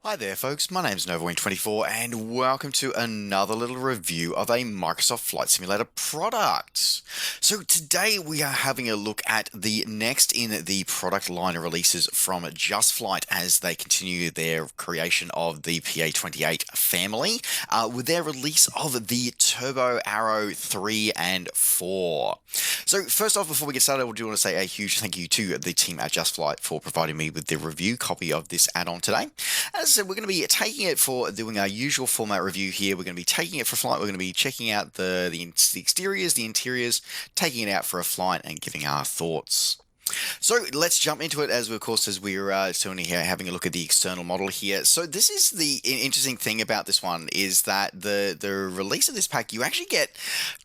Hi there folks, my name's NovaWing24 and welcome to another little review of a Microsoft Flight Simulator product. So today we are having a look at the next in the product line of releases from Just Flight as they continue their creation of the PA28 family with their release of the Turbo Arrow 3 and 4. So first off, before we get started, I do want to say a huge thank you to the team at Just Flight for providing me with the review copy of this add-on today. As I said, we're going to be taking it for doing our usual format review here. We're going to be taking it for flight. We're going to be checking out the exteriors, the interiors, taking it out for a flight and giving our thoughts. So let's jump into it as we're doing here, having a look at the external model here. So this is the interesting thing about this one is that the release of this pack, you actually get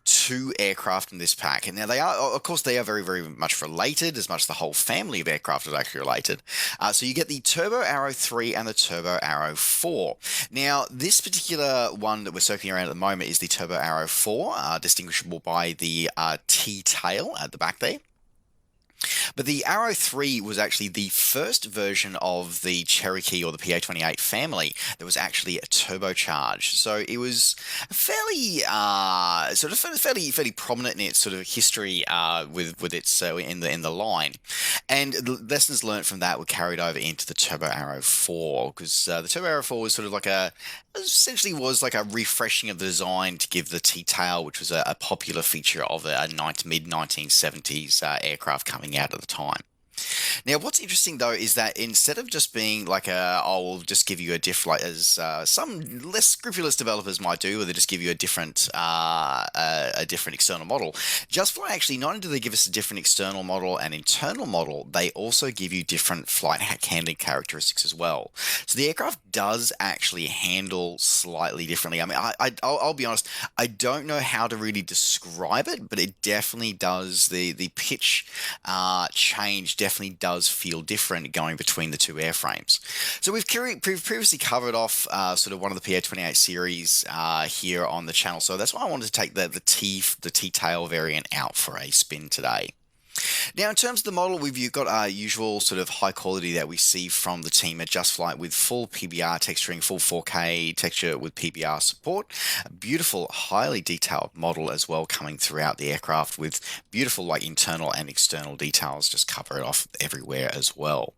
two aircraft in this pack. And now they are, of course, they are very, very much related, as much as the whole family of aircraft is actually related. So you get the Turbo Arrow 3 and the Turbo Arrow 4. Now, this particular one that we're circling around at the moment is the Turbo Arrow 4, distinguishable by the T-tail at the back there. But the Arrow 3 was actually the first version of the Cherokee or the PA28 family that was actually turbocharged. So it was fairly fairly prominent in its sort of history with its in the line, and the lessons learned from that were carried over into the Turbo Arrow 4 because the Turbo Arrow 4 was sort of like essentially was like a refreshing of the design to give the T-tail, which was a popular feature of a mid-1970s aircraft coming out at the time. Now, what's interesting though is that instead of just being like we'll just give you a diff, like as some less scrupulous developers might do, where they just give you a different external model. Just Flight actually not only do they give us a different external model and internal model, they also give you different flight handling characteristics as well. So the aircraft does actually handle slightly differently. I mean, I'll be honest, I don't know how to really describe it, but it definitely does. The pitch change definitely does feel different going between the two airframes. So we've previously covered off sort of one of the PA28 series here on the channel, so that's why I wanted to take the T-tail variant out for a spin today. Now, in terms of the model, you've got our usual sort of high quality that we see from the team at Just Flight with full PBR texturing, full 4K texture with PBR support. A beautiful, highly detailed model as well coming throughout the aircraft with beautiful like internal and external details just cover it off everywhere as well.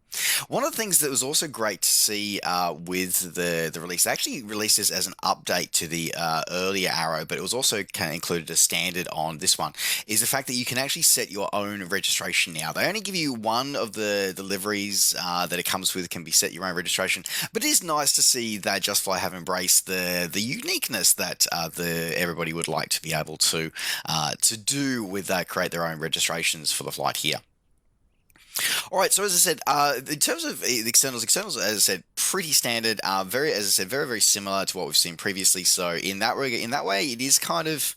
One of the things that was also great to see with the release, they actually released this as an update to the earlier Arrow, but it was also kind of included as standard on this one, is the fact that you can actually set your own registration now. They only give you one of the liveries that it comes with can be set your own registration, but it is nice to see that Just Fly have embraced the uniqueness that everybody would like to be able to do with create their own registrations for the flight here. All right, so as I said, in terms of the externals, as I said, pretty standard. Very, as I said, very, very similar to what we've seen previously. So in that way, it is kind of,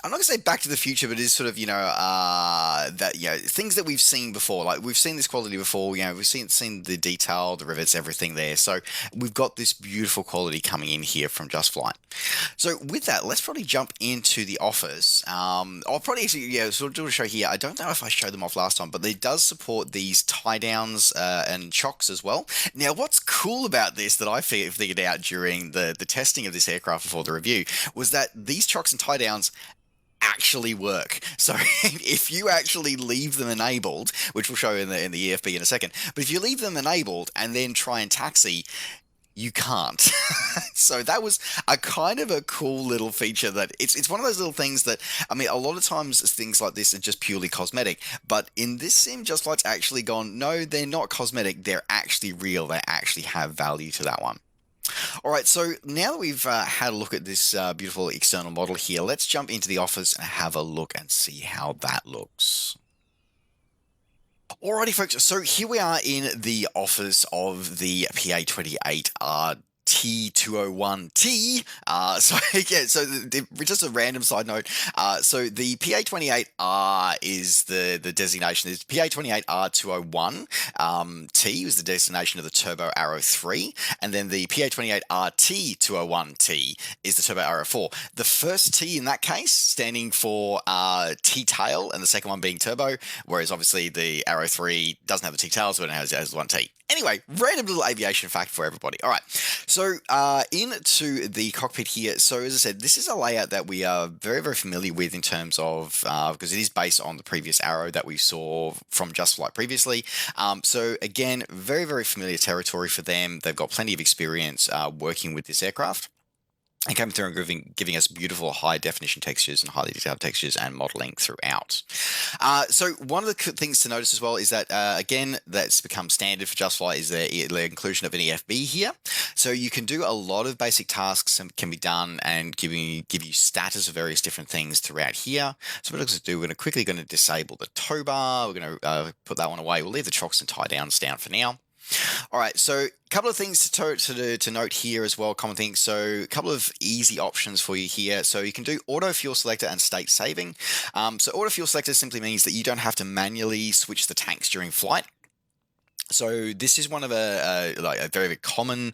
I'm not gonna say Back to the Future, but it is sort of things that we've seen before. Like we've seen this quality before. We've seen the detail, the rivets, everything there. So we've got this beautiful quality coming in here from Just Flight. So with that, let's probably jump into the offers. I'll probably actually sort of do a show here. I don't know if I showed them off last time, but they does support these tie downs and chocks as well. Now, what's cool about this that I figured out during the testing of this aircraft before the review was that these chocks and tie downs actually work. So if you actually leave them enabled, which we'll show in the EFB in a second, but if you leave them enabled and then try and taxi, you can't. So that was a kind of a cool little feature that it's one of those little things that, I mean, a lot of times things like this are just purely cosmetic, but in this sim, Just Flight's actually gone, no, they're not cosmetic, they're actually real, they actually have value to that one. All right, so now that we've had a look at this beautiful external model here, let's jump into the office and have a look and see how that looks. Alrighty, folks, so here we are in the office of the PA28R-201T. Just a random side note. So the PA28R is the designation. It's PA28R-201T is the designation of the Turbo Arrow 3, and then the PA28RT-201T is the Turbo Arrow 4. The first T in that case standing for T-tail, and the second one being turbo, whereas obviously the Arrow 3 doesn't have the T-tail, so it has one T. Anyway, random little aviation fact for everybody. All right, so into the cockpit here. So as I said, this is a layout that we are very, very familiar with in terms of because it is based on the previous Arrow that we saw from Just Flight previously. So again, very, very familiar territory for them. They've got plenty of experience working with this aircraft. And coming through and giving us beautiful high definition textures and highly detailed textures and modeling throughout. So one of the things to notice as well is that, again, that's become standard for Just Flight is the inclusion of an EFB here. So you can do a lot of basic tasks and can be done and give you status of various different things throughout here. So what we're going to do, we're quickly going to disable the tow bar. We're going to put that one away. We'll leave the chocks and tie downs down for now. All right, so a couple of things to note here as well, common things. So a couple of easy options for you here. So you can do auto fuel selector and state saving. So auto fuel selector simply means that you don't have to manually switch the tanks during flight. So this is one of a very, very common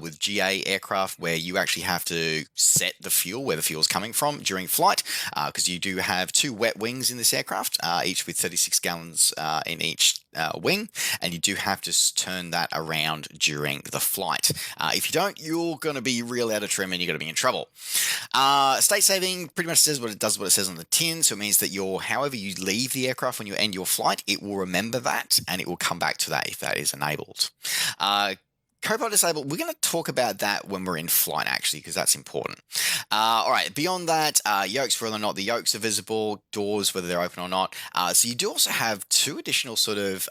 with GA aircraft where you actually have to set the fuel, where the fuel is coming from during flight, because you do have two wet wings in this aircraft, each with 36 gallons in each wing, and you do have to turn that around during the flight. If you don't, you're going to be real out of trim and you're going to be in trouble. State saving pretty much says what it says on the tin, so it means that however you leave the aircraft when you end your flight, it will remember that and it will come back to that if that is enabled. Co-pilot disabled, we're going to talk about that when we're in flight, actually, because that's important. All right, beyond that, yokes, whether or not the yokes are visible, doors, whether they're open or not. So you do also have two additional sort of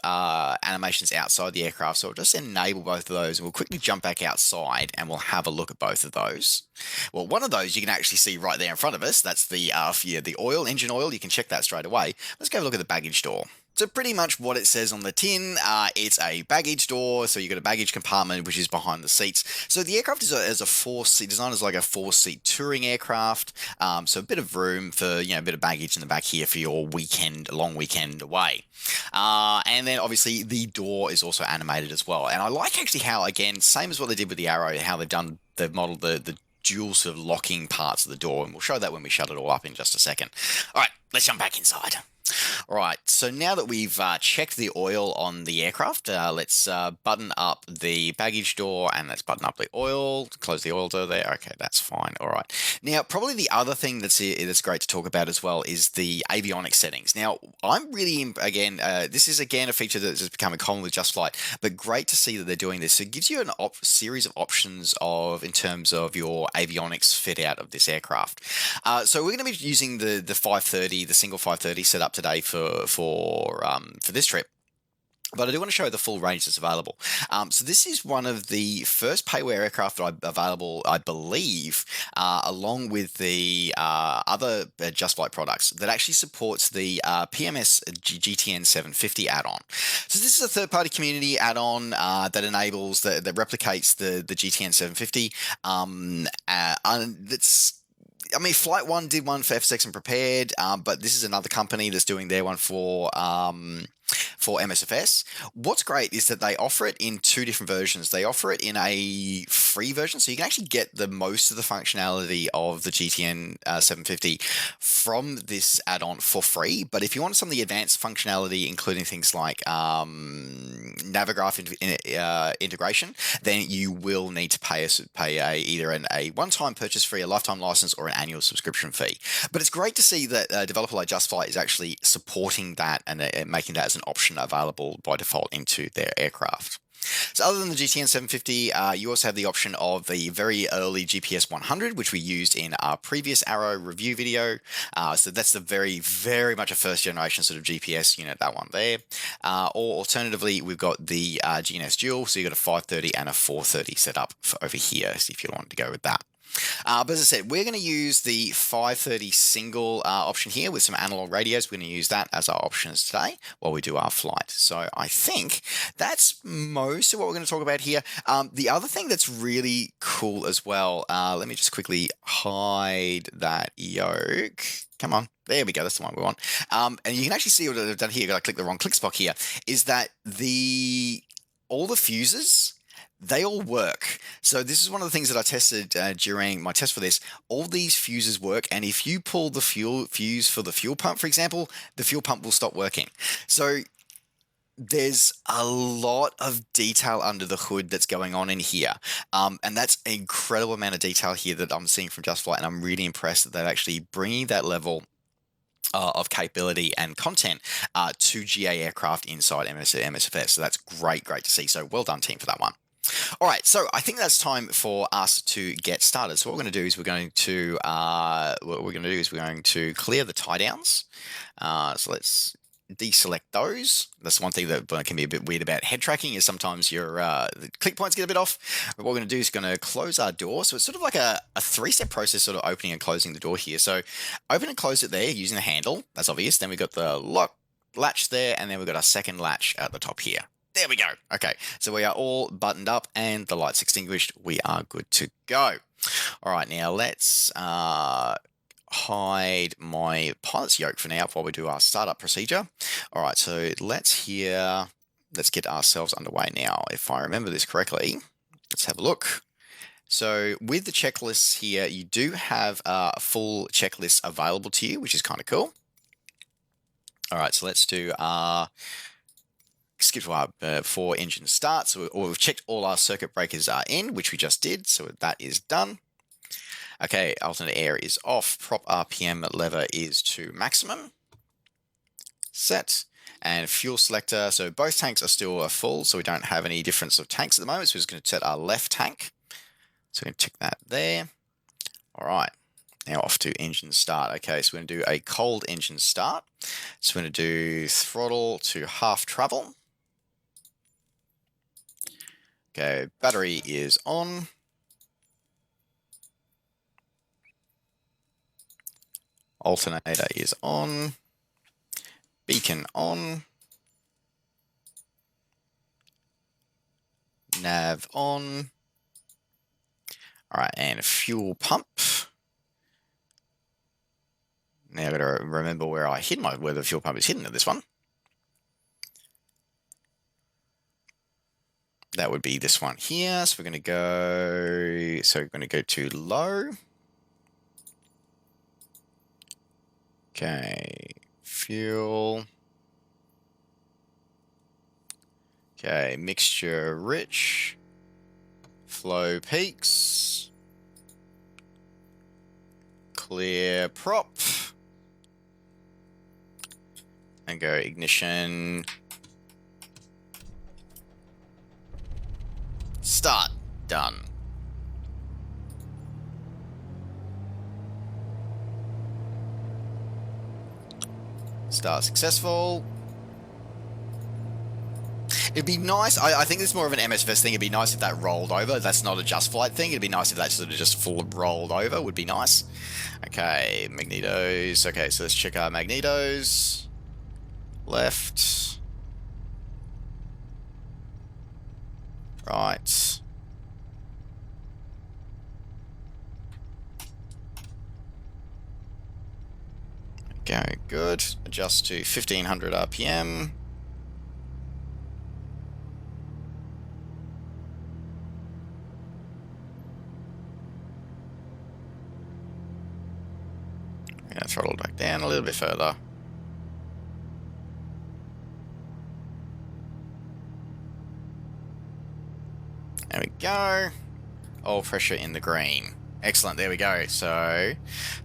animations outside the aircraft, so we'll just enable both of those, and we'll quickly jump back outside, and we'll have a look at both of those. Well, one of those you can actually see right there in front of us. That's the engine oil. You can check that straight away. Let's go have a look at the baggage door. So pretty much what it says on the tin, it's a baggage door, so you've got a baggage compartment which is behind the seats. So the aircraft is a four-seat, designed as like a four-seat touring aircraft, so a bit of room for, a bit of baggage in the back here for your long weekend away. And then obviously the door is also animated as well. And I like actually how, again, same as what they did with the Arrow, how they've modeled the dual sort of locking parts of the door, and we'll show that when we shut it all up in just a second. All right, let's jump back inside. All right, so now that we've checked the oil on the aircraft, let's button up the baggage door and let's button up the oil, close the oil door there. Okay, that's fine. All right. Now, probably the other thing that's great to talk about as well is the avionics settings. Now, I'm really, this is again a feature that has become common with Just Flight, but great to see that they're doing this. So it gives you a series of options in terms of your avionics fit out of this aircraft. So we're going to be using the 530, the single 530 setup today for this trip. But I do want to show the full range that's available. So this is one of the first payware aircraft available, I believe, along with the other Just Flight products that actually supports the PMS GTN 750 add-on. So this is a third-party community add-on that enables, that replicates the GTN 750. Flight One did one for F6 and Prepared, but this is another company that's doing their one for MSFS. What's great is that they offer it in two different versions. They offer it in a free version, so you can actually get the most of the functionality of the GTN 750 from this add-on for free. But if you want some of the advanced functionality, including things like Navigraph integration, then you will need to pay either a one-time purchase fee, a lifetime license, or an annual subscription fee. But it's great to see that a developer like Just Flight is actually supporting that and making that as an option available by default into their aircraft. So other than the GTN 750, you also have the option of the very early GPS 100, which we used in our previous Arrow review video. So that's the very, very much a first generation sort of GPS unit, that one there. Or alternatively, we've got the GNS Dual, so you've got a 530 and a 430 set up over here, so if you wanted to go with that. But as I said, we're going to use the 530 single option here with some analog radios. We're going to use that as our options today while we do our flight. So I think that's most of what we're going to talk about here. The other thing that's really cool as well, let me just quickly hide that yoke. Come on. There we go. That's the one we want. And you can actually see what I've done here. I click the wrong click spot here. Is that all the fuses, they all work. So this is one of the things that I tested during my test for this. All these fuses work, and if you pull the fuse for the fuel pump, for example, the fuel pump will stop working. So there's a lot of detail under the hood that's going on in here. And that's an incredible amount of detail here that I'm seeing from Just Flight, and I'm really impressed that they're actually bringing that level of capability and content to GA aircraft inside MSFS. So that's great to see. So well done, team, for that one. All right, so I think that's time for us to get started. So what we're going to do is we're going to clear the tie downs. So let's deselect those. That's one thing that can be a bit weird about head tracking, is sometimes your the click points get a bit off. But what we're going to do is going to close our door. So it's sort of like a three-step process, sort of opening and closing the door here. So open and close it there using the handle. That's obvious. Then we've got the lock latch there, and then we've got our second latch at the top here. There we go. Okay, so we are all buttoned up and the light's extinguished. We are good to go. All right, now let's hide my pilot's yoke for now while we do our startup procedure. All right, so let's get ourselves underway now. If I remember this correctly, let's have a look. So with the checklists here, you do have a full checklist available to you, which is kind of cool. All right, so let's do skip to our before engine starts. So we've checked all our circuit breakers are in, which we just did. So that is done. Okay, alternate air is off. Prop RPM lever is to maximum. Set. And fuel selector. So both tanks are still full, so we don't have any difference of tanks at the moment. So we're just going to set our left tank. So we're going to tick that there. All right. Now off to engine start. Okay, so we're going to do a cold engine start. So we're going to do throttle to half travel. Okay, battery is on. Alternator is on. Beacon on. Nav on. All right, and fuel pump. Now I've got to remember where the fuel pump is hidden in this one. That would be this one here. So we're going to go to low. Okay, fuel. Okay, mixture rich. Flow peaks. Clear prop. And go ignition. Start. Done. Start successful. It'd be nice. I think it's more of an MSFS thing. It'd be nice if that rolled over. That's not a Just Flight thing. It'd be nice if that sort of just full rolled over. Would be nice. Okay, magnetos. Okay, so let's check our magnetos. Left. Right. Okay, good. Adjust to 1500 RPM. I'm going to throttle it back down a little bit further. There we go. Oil pressure in the green. Excellent. There we go. So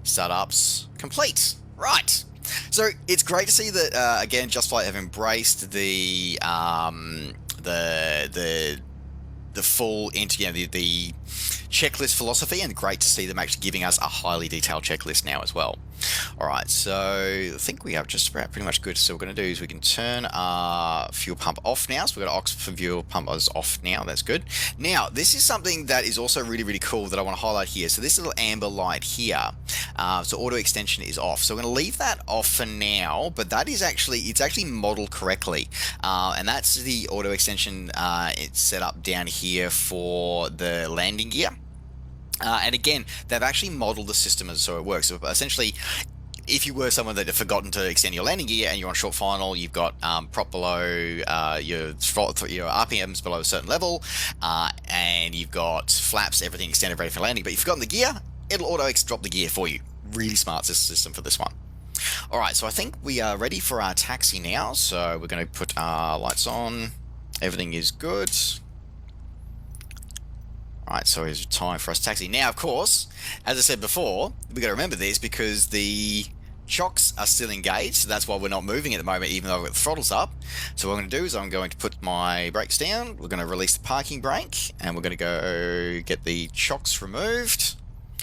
startups complete. Right. So it's great to see that again, Just Flight have embraced the full the checklist philosophy, and great to see them actually giving us a highly detailed checklist now as well. All right, so I think we have just about pretty much good. So what we're going to do is we can turn our fuel pump off now. So we've got our oxygen fuel pump is off now. That's good. Now, this is something that is also really cool that I want to highlight here. So this little amber light here, so auto extension is off. So we're going to leave that off for now, but that is it's actually modeled correctly. And that's the auto extension it's set up down here for the landing gear. And again, they've actually modeled the system so it works. So essentially, if you were someone that had forgotten to extend your landing gear and you're on short final, you've got prop below your RPMs below a certain level, and you've got flaps, everything extended ready for landing, but you've forgotten the gear, it'll auto drop the gear for you. Really smart system for this one. All right, so I think we are ready for our taxi now. So we're going to put our lights on. Everything is good. All right, so it's time for us to taxi. Now, of course, as I said before, we got to remember this because the chocks are still engaged. So that's why we're not moving at the moment, even though I've got the throttles up. So what I'm going to do is I'm going to put my brakes down. We're going to release the parking brake, and we're going to go get the chocks removed.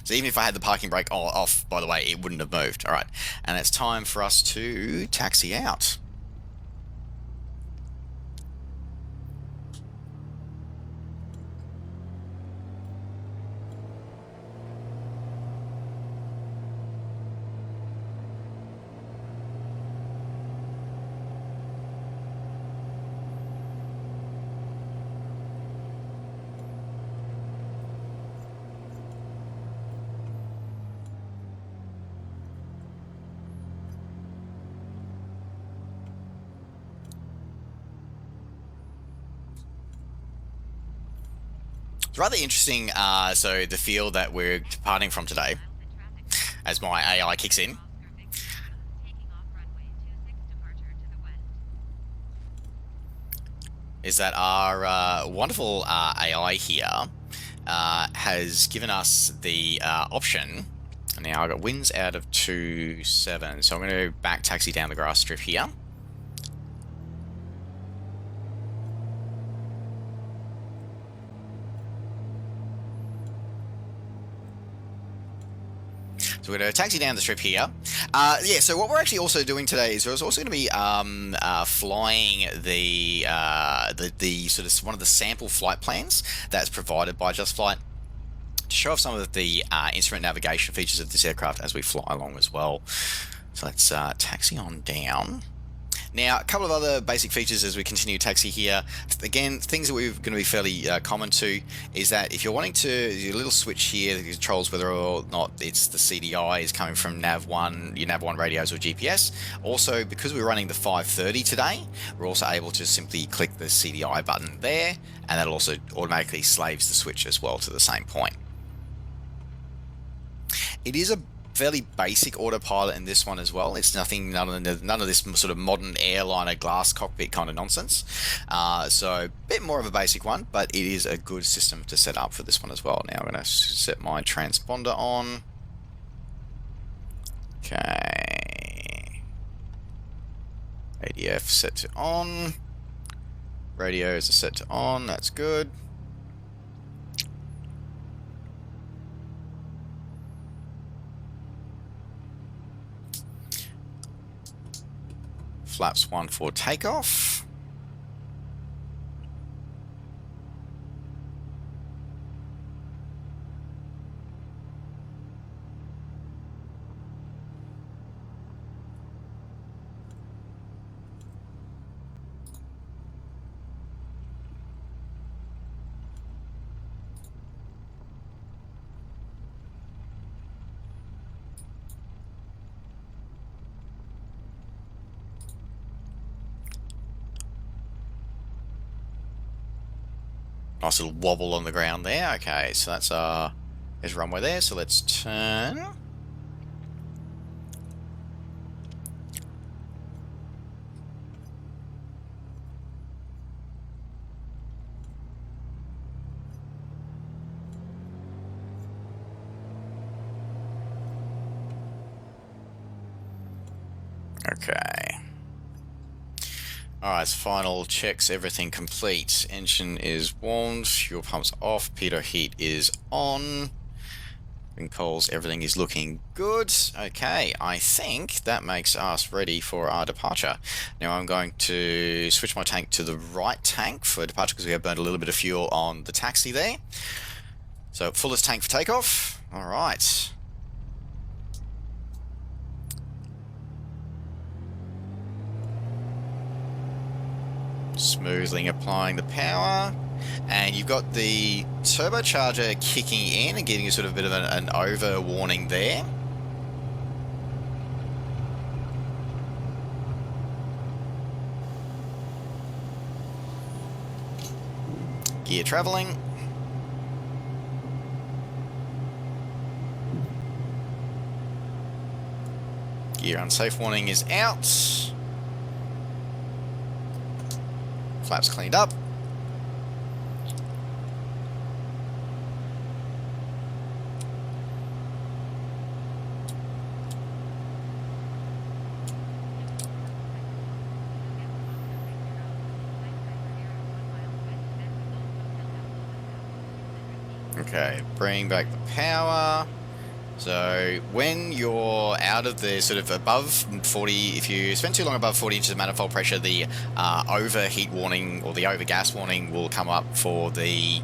So even if I had the parking brake off, by the way, it wouldn't have moved. All right, and it's time for us to taxi out. It's rather interesting, so the field that we're departing from today, as my AI kicks in, is that our wonderful AI here has given us the option. Now I've got winds out of 27, so I'm going to back taxi down the grass strip here. So we're going to taxi down the strip here. Yeah, so what we're actually also doing today is we're also going to be flying the sort of one of the sample flight plans that's provided by Just Flight to show off some of the instrument navigation features of this aircraft as we fly along as well. So let's taxi on down. Now, a couple of other basic features as we continue to taxi here. Again, things that we're going to be fairly common to is that if you're wanting to, your little switch here that controls whether or not it's the CDI is coming from Nav1, your Nav1 radios or GPS. Also, because we're running the 530 today, we're also able to simply click the CDI button there, and that also automatically slaves the switch as well to the same point. It is a fairly basic autopilot in this one as well. It's none of this sort of modern airliner glass cockpit kind of nonsense. So a bit more of a basic one, but it is a good system to set up for this one as well. Now I'm going to set my transponder on. Okay. ADF set to on. Radios are set to on. That's good. Flaps 1 for takeoff. Nice little wobble on the ground there. Okay, so that's there's runway there. So let's turn. Okay. Alright, final checks, everything complete. Engine is warmed, fuel pumps off, pitot heat is on. Calls, everything is looking good. Okay, I think that makes us ready for our departure. Now I'm going to switch my tank to the right tank for departure because we have burned a little bit of fuel on the taxi there. So fullest tank for takeoff. Alright. Smoothly applying the power, and you've got the turbocharger kicking in and giving you sort of a bit of an over warning there. Gear traveling. Gear unsafe warning is out. Flaps cleaned up. Okay, bring back the power. So when you're out of the sort of above 40, if you spend too long above 40 inches of manifold pressure, the overheat warning or the overgas warning will come up for the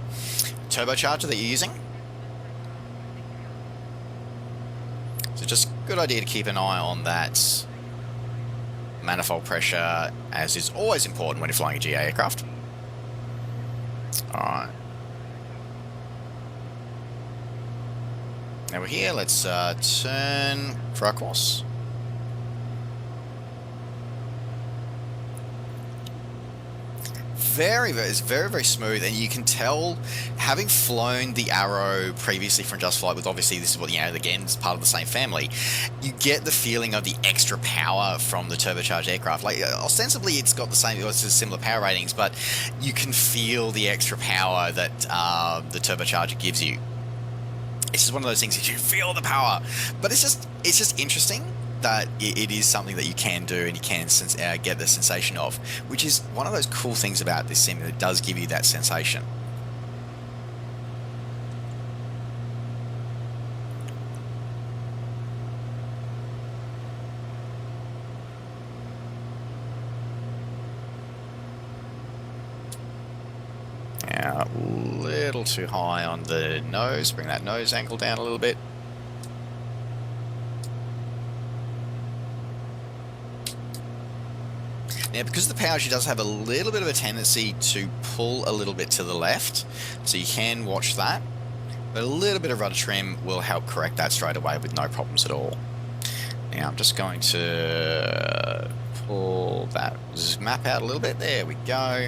turbocharger that you're using. So just good idea to keep an eye on that manifold pressure, as is always important when you're flying a GA aircraft. Alright. Now we're here, let's turn for our course. It's very smooth, and you can tell, having flown the Arrow previously from Just Flight, with obviously this is what, again, it's part of the same family, you get the feeling of the extra power from the turbocharged aircraft. Like, ostensibly it's got the same, it's similar power ratings, but you can feel the extra power that the turbocharger gives you. It's just one of those things that you feel the power, but it's just interesting that it is something that you can do and you can get the sensation of, which is one of those cool things about this sim, that it does give you that sensation. Now, a little too high on the nose, bring that nose angle down a little bit. Now, because of the power, she does have a little bit of a tendency to pull a little bit to the left, so you can watch that. But a little bit of rudder trim will help correct that straight away with no problems at all. Now, I'm just going to pull that map out a little bit. There we go.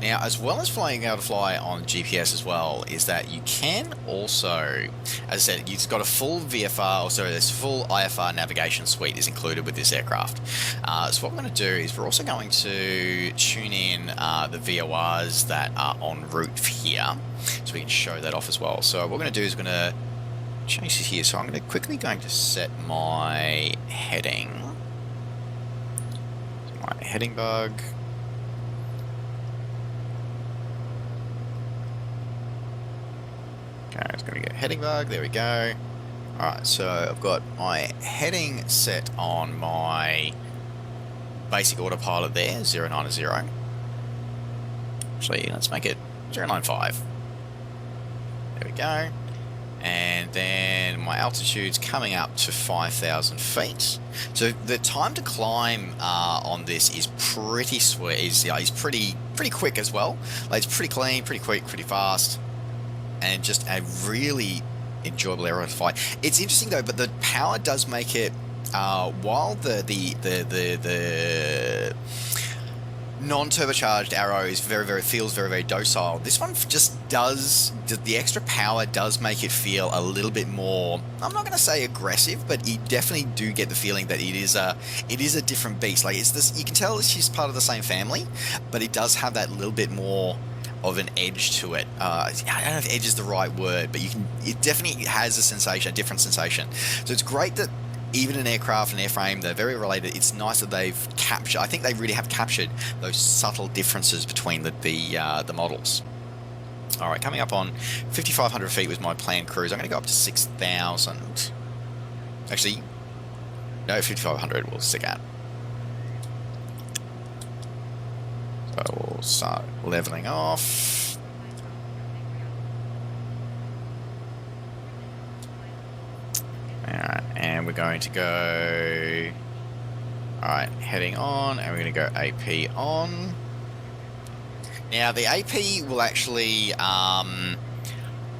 Now, as well as being able to fly on GPS as well, is that you can also, as I said, you've got a full VFR, or sorry, this full IFR navigation suite is included with this aircraft. So what we're going to do is we're also going to tune in the VORs that are en route here, so we can show that off as well. So what we're going to do is we're going to change this here. So I'm going to quickly set my heading. So my heading bug. Okay, it's going to get heading bug, there we go. Alright, so I've got my heading set on my basic autopilot there, 090. Actually, let's make it 095. There we go. And then my altitude's coming up to 5,000 feet. So the time to climb on this is pretty sweet, is pretty quick as well. Like, it's pretty clean, pretty quick, pretty fast. And just a really enjoyable aero to fly. It's interesting though, but the power does make it, while the non-turbocharged Arrow is feels very docile, this one just does, the extra power does make it feel a little bit more, I'm not going to say aggressive, but you definitely do get the feeling that it is a different beast. Like, it's this, you can tell it's just part of the same family, but it does have that little bit more of an edge to it. I don't know if edge is the right word, but it definitely has a sensation, a different sensation. So it's great that even an aircraft and airframe, they're very related. It's nice that they've captured, I think they really have captured those subtle differences between the models. All right, coming up on 5,500 feet was my planned cruise. I'm going to go up to 6,000. Actually, no, 5,500 we'll stick at. So we'll start leveling off. Alright, and we're going to go Alright, heading on, and we're going to go AP on. Now, the AP will actually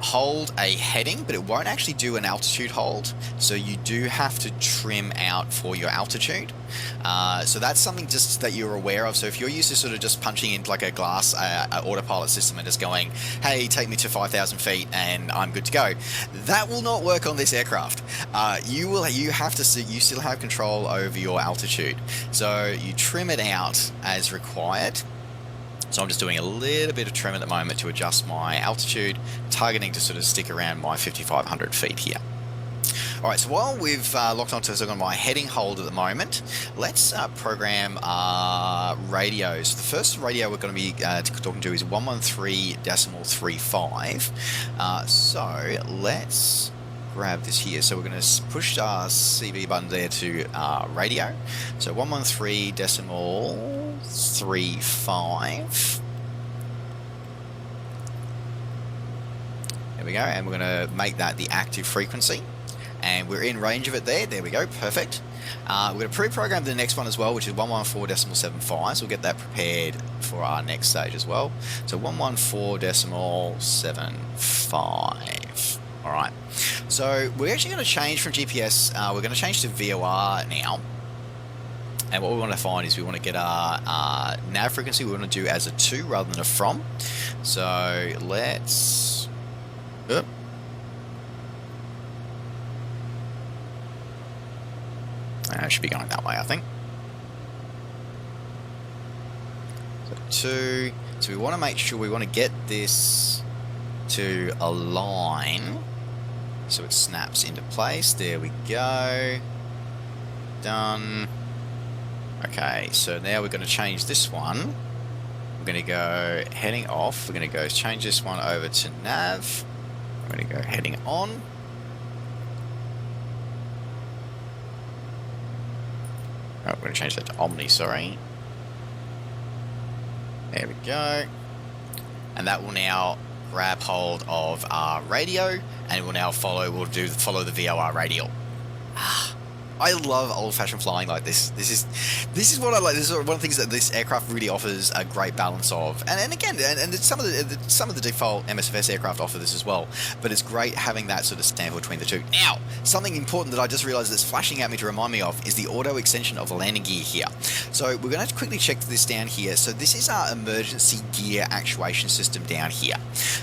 hold a heading, but it won't actually do an altitude hold, so you do have to trim out for your altitude. So that's something just that you're aware of. So if you're used to sort of just punching into like a glass autopilot system and just going, hey, take me to 5,000 feet and I'm good to go, that will not work on this aircraft. You still have control over your altitude, so you trim it out as required. So I'm just doing a little bit of trim at the moment to adjust my altitude, targeting to sort of stick around my 5,500 feet here. All right, so while we've locked onto my heading hold at the moment, let's program our radios. So the first radio we're going to be talking to is 113.35. So let's grab this here. So we're going to push our CV button there to radio. So 113.35. There we go, and we're going to make that the active frequency. And we're in range of it there. There we go, perfect. We're going to pre-program the next one as well, which is 114.75. So we'll get that prepared for our next stage as well. So 114.75. All right. So we're actually going to change from GPS. We're going to change to VOR now. And what we want to find is we want to get our nav frequency. We want to do as a to rather than a from. So let's... I should be going that way, I think. So we want to make sure we want to get this to align so it snaps into place. There we go. Done. Okay, so now we're going to change this one. We're going to go heading off. We're going to go change this one over to nav. We're going to go heading on. Oh, we're going to change that to Omni, sorry. There we go. And that will now grab hold of our radio, and it will now follow the VOR radial. I love old-fashioned flying like this. This is what I like. This is one of the things that this aircraft really offers a great balance of. And again, some of the default MSFS aircraft offer this as well. But it's great having that sort of stand between the two. Now, something important that I just realised that's flashing at me to remind me of is the auto extension of the landing gear here. So we're going to quickly check this down here. So this is our emergency gear actuation system down here.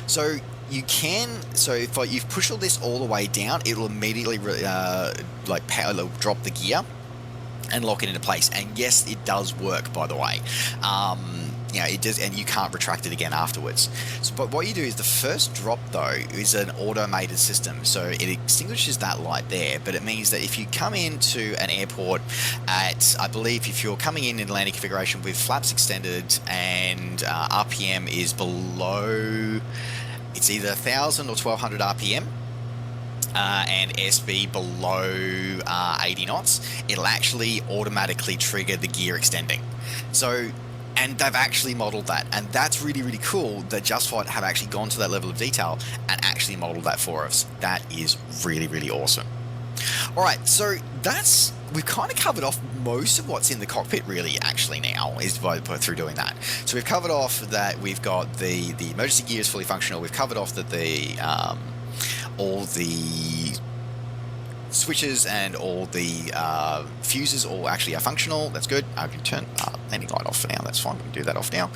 So you can, so if you've pushed all this all the way down, it will immediately drop the gear and lock it into place. And yes, it does work, by the way. It does, and you can't retract it again afterwards. So, but what you do is the first drop though is an automated system, so it extinguishes that light there. But it means that if you come into an airport at, I believe, if you're coming in landing configuration with flaps extended and RPM is below, it's either 1,000 or 1,200 RPM. And airspeed below 80 knots, it'll actually automatically trigger the gear extending. So, and they've actually modeled that, and that's really, really cool that Just Flight have actually gone to that level of detail and actually modeled that for us. That is really, really awesome. All right, so we've kind of covered off most of what's in the cockpit really actually now is through doing that. So we've covered off that we've got the emergency gear is fully functional. We've covered off that all the switches and all the fuses all actually are functional. That's good. I can turn landing light off for now. That's fine. We can do that off now.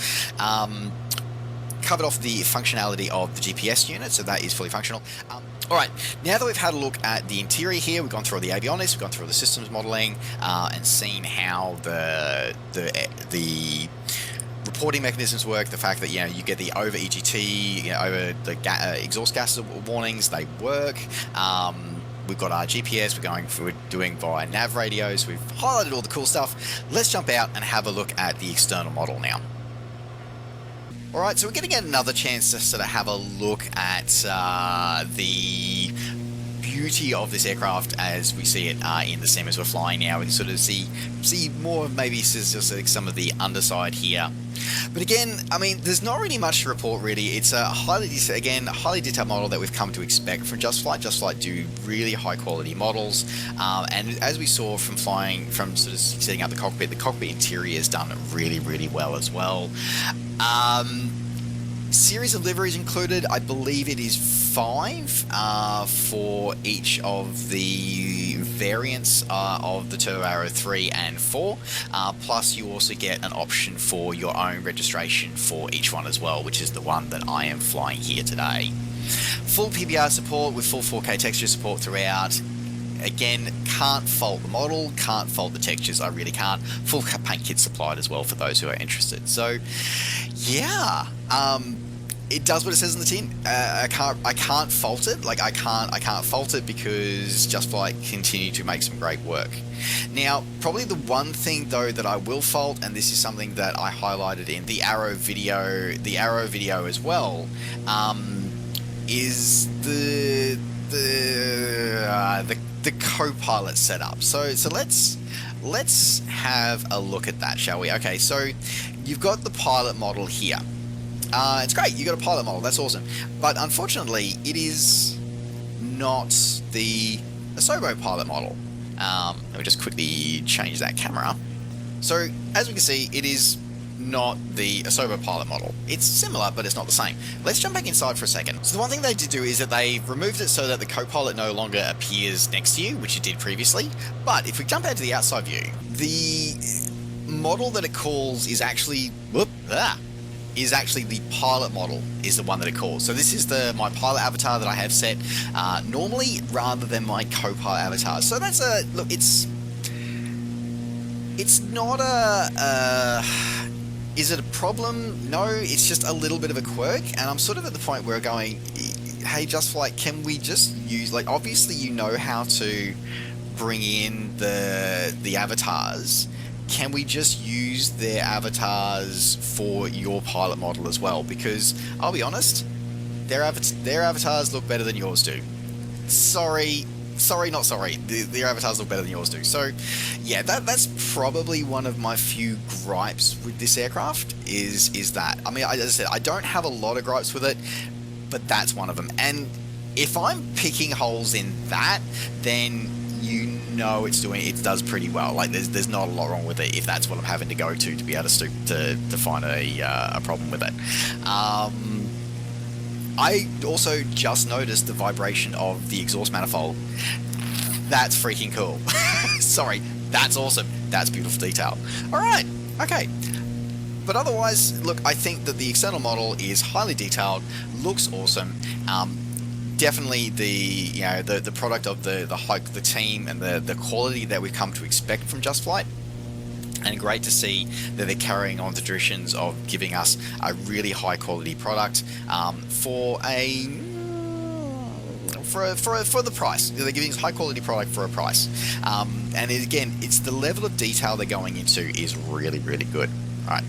Covered off the functionality of the GPS unit, so that is fully functional. All right, now that we've had a look at the interior here, we've gone through all the avionics, we've gone through all the systems modeling, and seen how the reporting mechanisms work, the fact that you get the over EGT, over the exhaust gas warnings, they work. We've got our GPS, we're doing via nav radios, we've highlighted all the cool stuff. Let's jump out and have a look at the external model now. Alright, so we're going to get another chance to sort of have a look at the beauty of this aircraft as we see it in the sim as we're flying now. We can sort of see more of maybe just like some of the underside here. But again, I mean, there's not really much to report really. It's a highly detailed model that we've come to expect from Just Flight. Just Flight do really high quality models, and as we saw from sort of setting up the cockpit interior is done really, really well as well. Series of liveries included, I believe it is 5 for each of the variants of the Turbo Arrow 3 and 4, plus you also get an option for your own registration for each one as well, which is the one that I am flying here today. Full PBR support with full 4K texture support throughout. Again, can't fault the model, can't fault the textures, I really can't. Full paint kit supplied as well for those who are interested. So, yeah, it does what it says in the tin. I can't fault it. Like I can't fault it because Just Flight continue to make some great work. Now, probably the one thing though that I will fault, and this is something that I highlighted in the Arrow video as well, is the co-pilot setup. So let's have a look at that, shall we? Okay, so you've got the pilot model here. It's great, you got a pilot model, that's awesome. But unfortunately, it is not the Asobo pilot model. Let me just quickly change that camera. So as we can see, it is not the Asobo pilot model. It's similar, but it's not the same. Let's jump back inside for a second. So the one thing they did do is that they removed it so that the co-pilot no longer appears next to you, which it did previously. But if we jump out to the outside view, the model that it calls is actually the pilot model is the one that it calls. So this is my pilot avatar that I have set normally rather than my co-pilot avatar. So that's look, it's not is it a problem? No, it's just a little bit of a quirk, and I'm sort of at the point where I'm going, hey, Just Flight, can we just use, like, obviously you know how to bring in the avatars. Can we just use their avatars for your pilot model as well? Because I'll be honest, their avatars look better than yours do. Sorry, not sorry. Their avatars look better than yours do. So, yeah, that's probably one of my few gripes with this aircraft. Is that? I mean, as I said, I don't have a lot of gripes with it, but that's one of them. And if I'm picking holes in that, then you know it does pretty well. Like there's not a lot wrong with it if that's what I'm having to go to be able to stoop to find a problem with it. I also just noticed the vibration of the exhaust manifold. That's freaking cool. Sorry, that's awesome. That's beautiful detail. All right, okay. But otherwise, look, I think that the external model is highly detailed, looks awesome. Definitely the product of the team and the quality that we've come to expect from Just Flight. And great to see that they're carrying on the traditions of giving us a really high quality product for the price. They're giving us high quality product for a price. And again, it's the level of detail they're going into is really, really good. All right.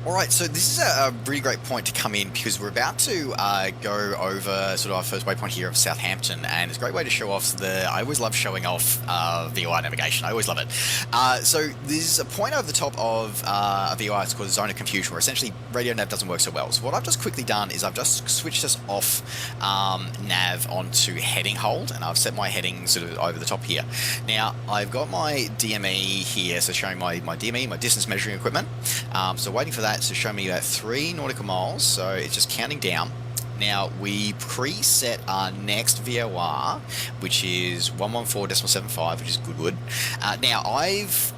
Alright, so this is a really great point to come in because we're about to go over sort of our first waypoint here of Southampton, and it's a great way to show off I always love showing off VOR navigation, I always love it. So there's a point over the top of a VOR, it's called a zone of confusion, where essentially radio nav doesn't work so well. So what I've just quickly done is I've just switched us off nav onto heading hold, and I've set my heading sort of over the top here. Now, I've got my DME here, so showing my DME, my distance measuring equipment. So waiting for that to show me about 3 nautical miles, so it's just counting down. Now we preset our next VOR, which is 114.75, which is Goodwood. Now I've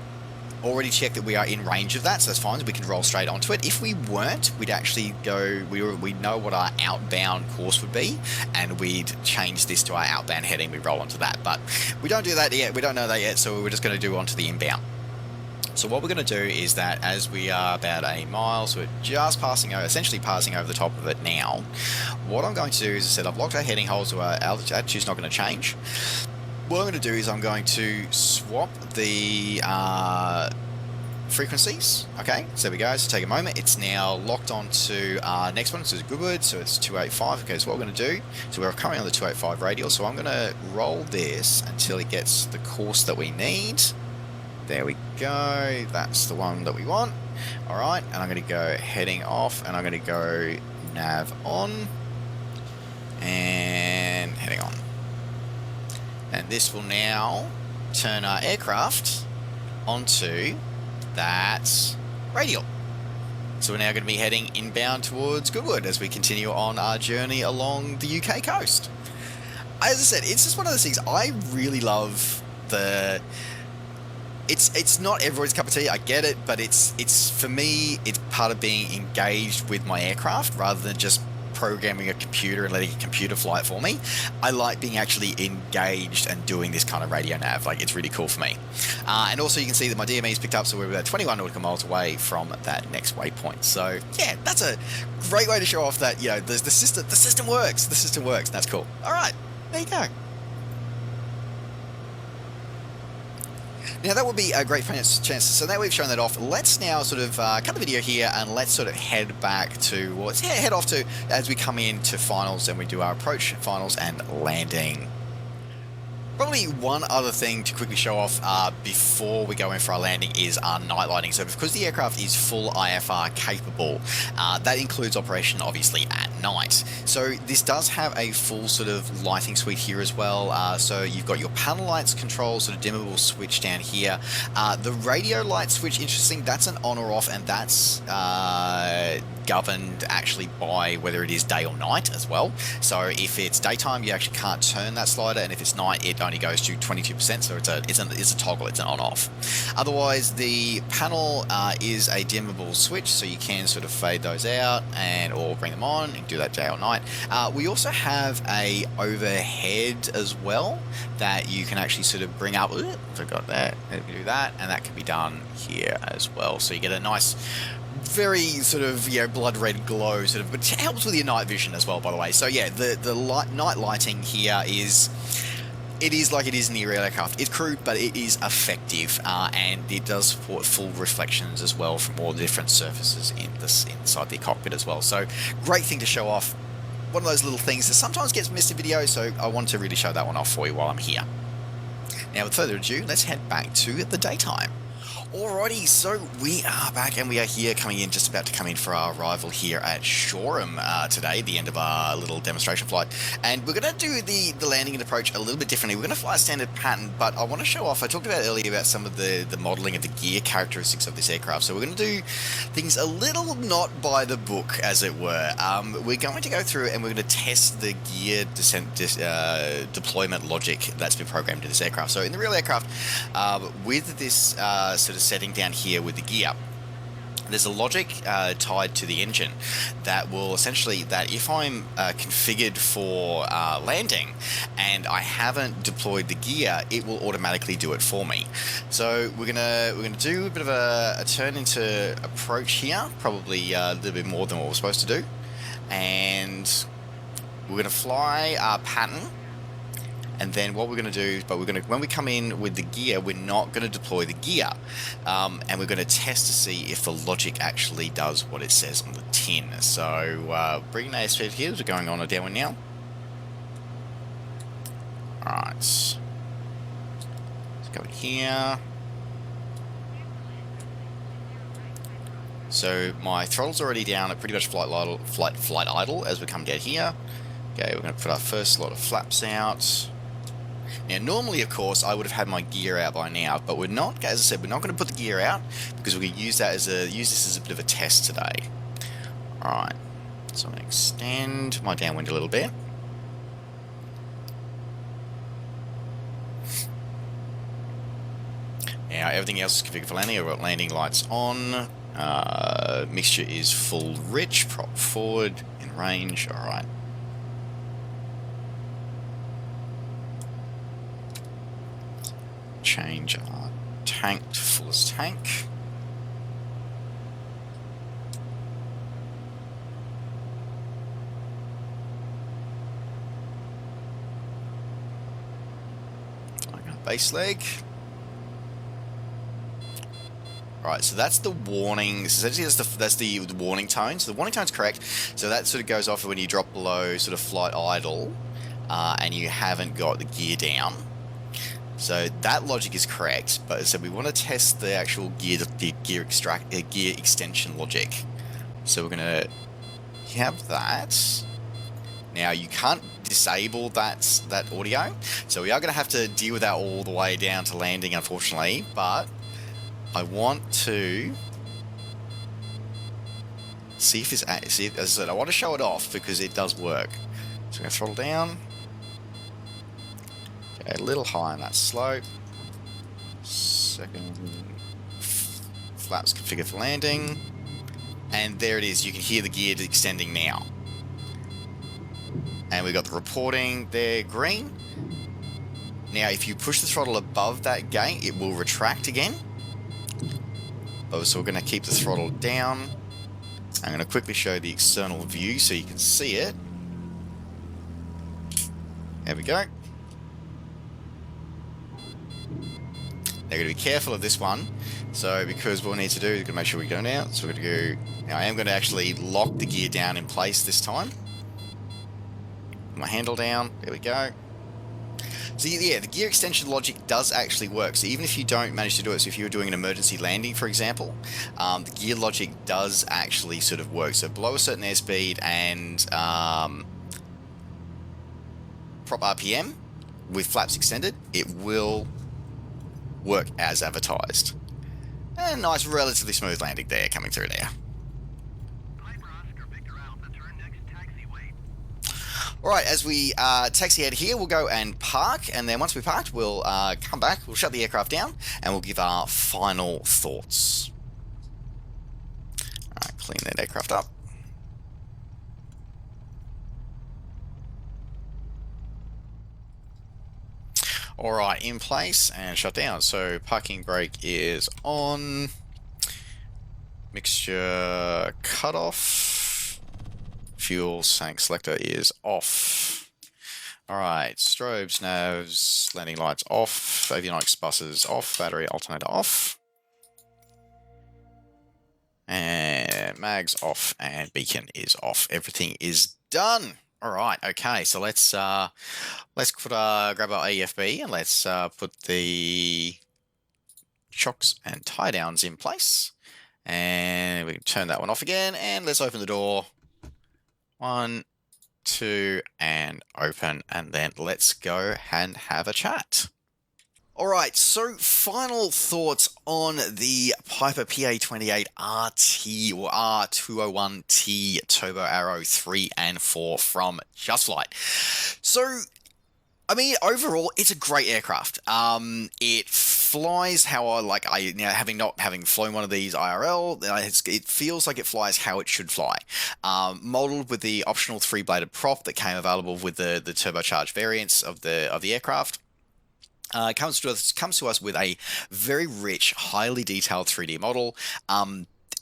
already checked that we are in range of that, so that's fine, so we can roll straight onto it. If we weren't, we'd actually go, we'd know what our outbound course would be, and we'd change this to our outbound heading, we roll onto that. But we don't do that yet, we don't know that yet, so we're just going to do onto the inbound. So what we're going to do is that as we are about a mile, so we're just essentially passing over the top of it now, what I'm going to do is, I said, I've locked our heading hold, so our altitude's not going to change. What I'm going to do is I'm going to swap the frequencies. Okay, so there we go. So take a moment. It's now locked onto our next one. So it's Goodwood. So it's 285. Okay, so what we're going to do, so we're currently on the 285 radial. So I'm going to roll this until it gets the course that we need. There we go. That's the one that we want. All right, and I'm going to go heading off, and I'm going to go nav on and heading on. And this will now turn our aircraft onto that radial. So we're now going to be heading inbound towards Goodwood as we continue on our journey along the UK coast. As I said, it's just one of those things. I really love the... It's not everybody's cup of tea, I get it, but it's for me, it's part of being engaged with my aircraft rather than just programming a computer and letting a computer fly it for me. I like being actually engaged and doing this kind of radio nav. Like, it's really cool for me. And also you can see that my DME is picked up, so we're about 21 nautical miles away from that next waypoint. So yeah, that's a great way to show off that, you know, the system works. The system works. That's cool. All right, there you go. Now that would be a great chance. So now we've shown that off, let's now sort of cut the video here and let's sort of head back to, well, let's head off to, as we come into finals and we do our approach, finals and landing. Probably one other thing to quickly show off before we go in for our landing is our night lighting. So because the aircraft is full IFR capable, that includes operation obviously at night. So this does have a full sort of lighting suite here as well. So you've got your panel lights control, sort of dimmable switch down here. The radio light switch, interesting, that's an on or off, and that's governed actually by whether it is day or night as well. So if it's daytime, you actually can't turn that slider, and if it's night, it only goes to 22%. So it's a toggle, it's an on-off. Otherwise, the panel is a dimmable switch, so you can sort of fade those out and or bring them on and do that day or night. We also have a overhead as well that you can actually sort of bring up. Ooh, forgot that. Let me do that, and that can be done here as well. So you get a nice, very sort of, you know, blood red glow sort of, but it helps with your night vision as well, by the way. So yeah, the night lighting here is, it is like it is in the real aircraft. It's crude, but it is effective, and it does support full reflections as well from all the different surfaces inside the cockpit as well. So great thing to show off. One of those little things that sometimes gets missed in video, so I want to really show that one off for you while I'm here. Now, with further ado, let's head back to the daytime. Alrighty, so we are back and we are here coming in, just about to come in for our arrival here at Shoreham today, the end of our little demonstration flight. And we're going to do the landing and approach a little bit differently. We're going to fly a standard pattern, but I want to show off, I talked about earlier about some of the modelling of the gear characteristics of this aircraft. So we're going to do things a little not by the book, as it were. We're going to go through and we're going to test the gear deployment logic that's been programmed to this aircraft. So in the real aircraft, with this sort of setting down here with the gear, there's a logic tied to the engine that will essentially, that if I'm configured for landing and I haven't deployed the gear, it will automatically do it for me. So we're gonna do a bit of a turn into approach here, probably a little bit more than what we're supposed to do, and we're gonna fly our pattern. And then what we're going to do, when we come in with the gear, we're not going to deploy the gear, and we're going to test to see if the logic actually does what it says on the tin. So bringing airspeed here, we're going on a downwind now. Alright, let's go in here. So my throttle's already down at pretty much flight idle as we come down here. Okay, we're going to put our first lot of flaps out. Now, normally, of course, I would have had my gear out by now, but we're not. As I said, we're not going to put the gear out because we're going to use this as a bit of a test today. All right, so I'm going to extend my downwind a little bit. Now, everything else is configured for landing. I've got landing lights on. Mixture is full rich. Prop forward in range. All right. Change our tank to fullest tank. Like our base leg. Right, so that's the warning. So essentially, that's the warning tone. So the warning tone's correct. So that sort of goes off when you drop below sort of flight idle, and you haven't got the gear down. So that logic is correct. But so we want to test the actual gear extension logic. So we're gonna have that. Now you can't disable that audio, so we are going to have to deal with that all the way down to landing, unfortunately. But I want to see if it's as I said, I want to show it off because it does work. So we're going to throttle down. Okay, a little high on that slope. Second, flaps configured for landing, and there it is. You can hear the gear extending now. And we've got the reporting there, green. Now, if you push the throttle above that gate, it will retract again. So we're going to keep the throttle down. I'm going to quickly show the external view so you can see it. There we go. Now, we're going to be careful of this one. So, because what we need to do is going to make sure we go now. So, we're going to go. Now, I am going to actually lock the gear down in place this time. My handle down, there we go. So yeah, the gear extension logic does actually work. So even if you don't manage to do it, so if you were doing an emergency landing, for example, the gear logic does actually sort of work. So below a certain airspeed and prop RPM with flaps extended, it will work as advertised. And nice, relatively smooth landing there, coming through there. Alright, as we taxi out here, we'll go and park, and then once we're parked, we'll come back, we'll shut the aircraft down, and we'll give our final thoughts. Alright, clean that aircraft up. Alright, in place and shut down. So parking brake is on. Mixture cutoff. Fuel tank selector is off. Alright, strobes, navs, landing lights off, avionics buses off, battery alternator off. And mags off and beacon is off. Everything is done. Alright, okay, so let's grab our AFB and let's put the chocks and tie downs in place. And we can turn that one off again, and let's open the door. 1, 2, and open, and then let's go and have a chat. Alright, so final thoughts on the Piper PA28R-T or R201T Turbo Arrow 3 and 4 from Just Flight. So, I mean, overall, it's a great aircraft. It flies how having flown one of these IRL, it feels like it flies how it should fly. Modeled with the optional 3-bladed prop that came available with the turbocharged variants of the aircraft. Comes to us with a very rich, highly detailed 3D model.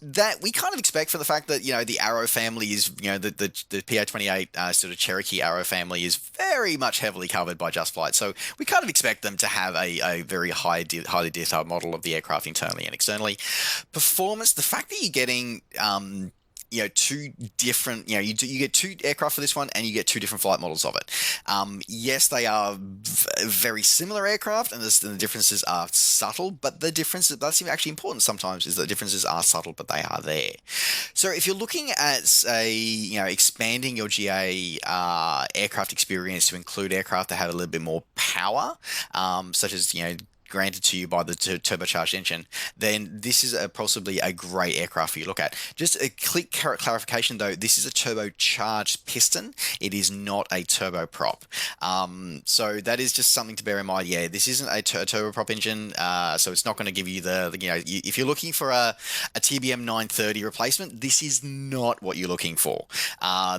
That we kind of expect for the fact that, the Arrow family is, the PA28 sort of Cherokee Arrow family is very much heavily covered by Just Flight. So we kind of expect them to have a very highly detailed model of the aircraft internally and externally. Performance, the fact that you're getting, two different, you get two aircraft for this one and you get two different flight models of it. Yes, they are very similar aircraft and the differences are subtle, but the differences, that's actually important sometimes, is that differences are subtle, but they are there. So if you're looking at, expanding your GA aircraft experience to include aircraft that have a little bit more power, such as, granted to you by the turbocharged engine, then this is possibly a great aircraft for you to look at. Just a quick clarification though, this is a turbocharged piston. It is not a turboprop. So that is just something to bear in mind. Yeah, this isn't a turboprop engine, so it's not going to give you if you're looking for a TBM 930 replacement, this is not what you're looking for.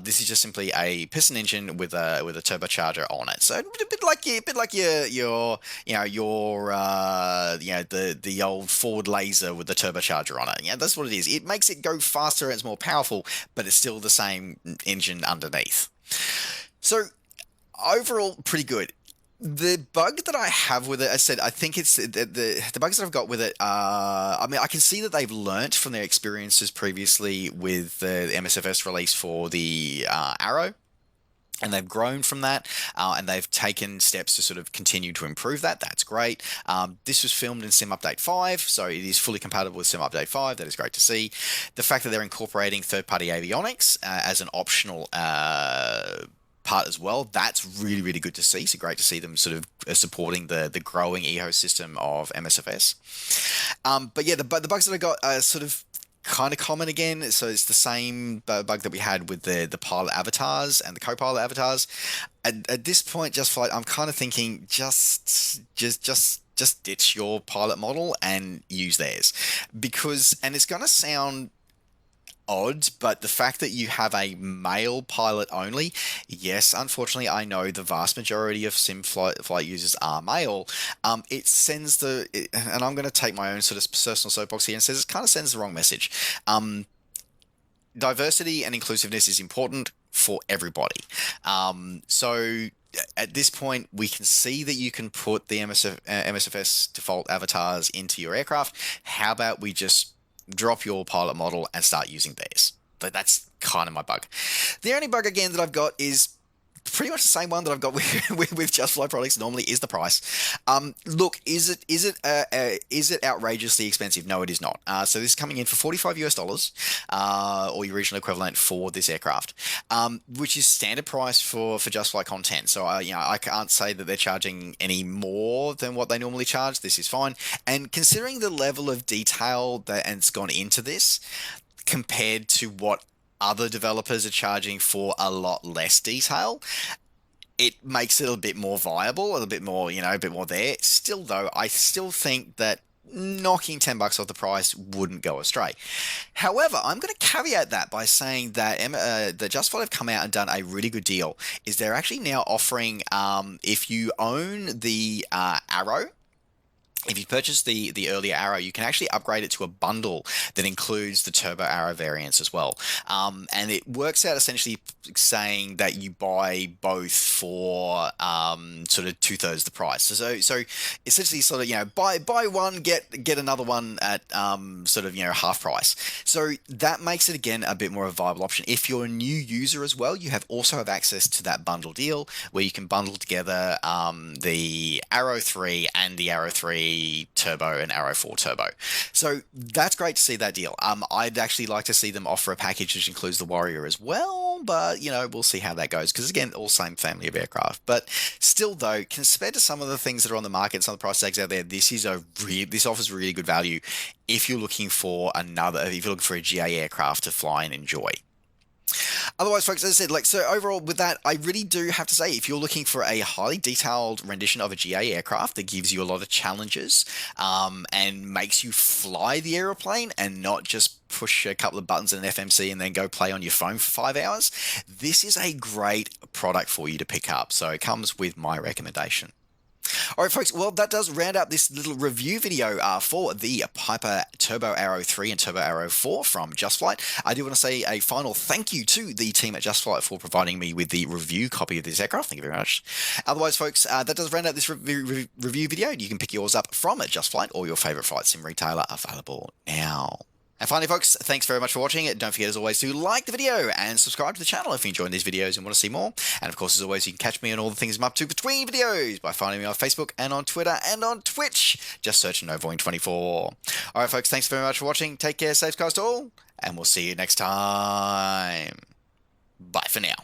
This is just simply a piston engine with a turbocharger on it. So a bit like your the old Ford Laser with the turbocharger on it. Yeah, that's what it is. It makes it go faster and it's more powerful, but it's still the same engine underneath. So overall, pretty good. The bug that I have with it, I said, I think it's the bugs that I've got with it. I mean, I can see that they've learnt from their experiences previously with the MSFS release for the Arrow, and they've grown from that, and they've taken steps to sort of continue to improve that. That's great. This was filmed in Sim Update 5, so it is fully compatible with Sim Update 5. That is great to see. The fact that they're incorporating third-party avionics as an optional part as well, that's really, really good to see. So great to see them sort of supporting the growing ecosystem of MSFS. But yeah, the bugs that I got are sort of kind of common again. So it's the same bug that we had with the pilot avatars and the co-pilot avatars. At this point, just flight, I'm kind of thinking just ditch your pilot model and use theirs, because, and it's going to sound odd, but the fact that you have a male pilot only, yes, unfortunately, I know the vast majority of sim flight users are male. It sends and I'm going to take my own sort of personal soapbox here and says it kind of sends the wrong message. Diversity and inclusiveness is important for everybody. So at this point, we can see that you can put the MSFS default avatars into your aircraft. How about we just drop your pilot model and start using theirs? But that's kind of my bug. The only bug again that I've got is pretty much the same one that I've got with Just Fly products normally, is the price. Look, is it outrageously expensive? No, it is not. So this is coming in for $45 US, or your regional equivalent for this aircraft, which is standard price for Just Fly content. So I can't say that they're charging any more than what they normally charge. This is fine, and considering the level of detail that's gone into this compared to what other developers are charging for a lot less detail, it makes it a bit more viable, a little bit more, a bit more there. Still, though, I still think that knocking $10 off the price wouldn't go astray. However, I'm going to caveat that by saying that the Just Flight have come out and done a really good deal. Is they're actually now offering, if you own the Arrow, if you purchase the earlier Arrow, you can actually upgrade it to a bundle that includes the Turbo Arrow variants as well. And it works out essentially saying that you buy both for sort of 2/3 the price. So essentially sort of, buy one, get another one at sort of, half price. So that makes it again a bit more of a viable option. If you're a new user as well, you also have access to that bundle deal where you can bundle together the Arrow 3 and the Arrow 3 Turbo and Arrow 4 Turbo. So that's great to see that deal. I'd actually like to see them offer a package which includes the Warrior as well, but we'll see how that goes, because again, all same family of aircraft. But still, though, compared to some of the things that are on the market, some of the price tags out there, this offers really good value if you're looking for a GA aircraft to fly and enjoy. Otherwise, folks, as I said, so overall with that, I really do have to say, if you're looking for a highly detailed rendition of a GA aircraft that gives you a lot of challenges, and makes you fly the aeroplane and not just push a couple of buttons in an FMC and then go play on your phone for 5 hours, this is a great product for you to pick up. So it comes with my recommendation. All right, folks, well, that does round out this little review video for the Piper Turbo Arrow 3 and Turbo Arrow 4 from Just Flight. I do want to say a final thank you to the team at Just Flight for providing me with the review copy of this aircraft. Thank you very much. Otherwise, folks, that does round out this review video. You can pick yours up from Just Flight or your favorite flight sim retailer, available now. And finally, folks, thanks very much for watching. Don't forget, as always, to like the video and subscribe to the channel if you're enjoying these videos and want to see more. And of course, as always, you can catch me on all the things I'm up to between videos by finding me on Facebook and on Twitter and on Twitch. Just search Novoing24. All right, folks, thanks very much for watching. Take care, safe skies to all, and we'll see you next time. Bye for now.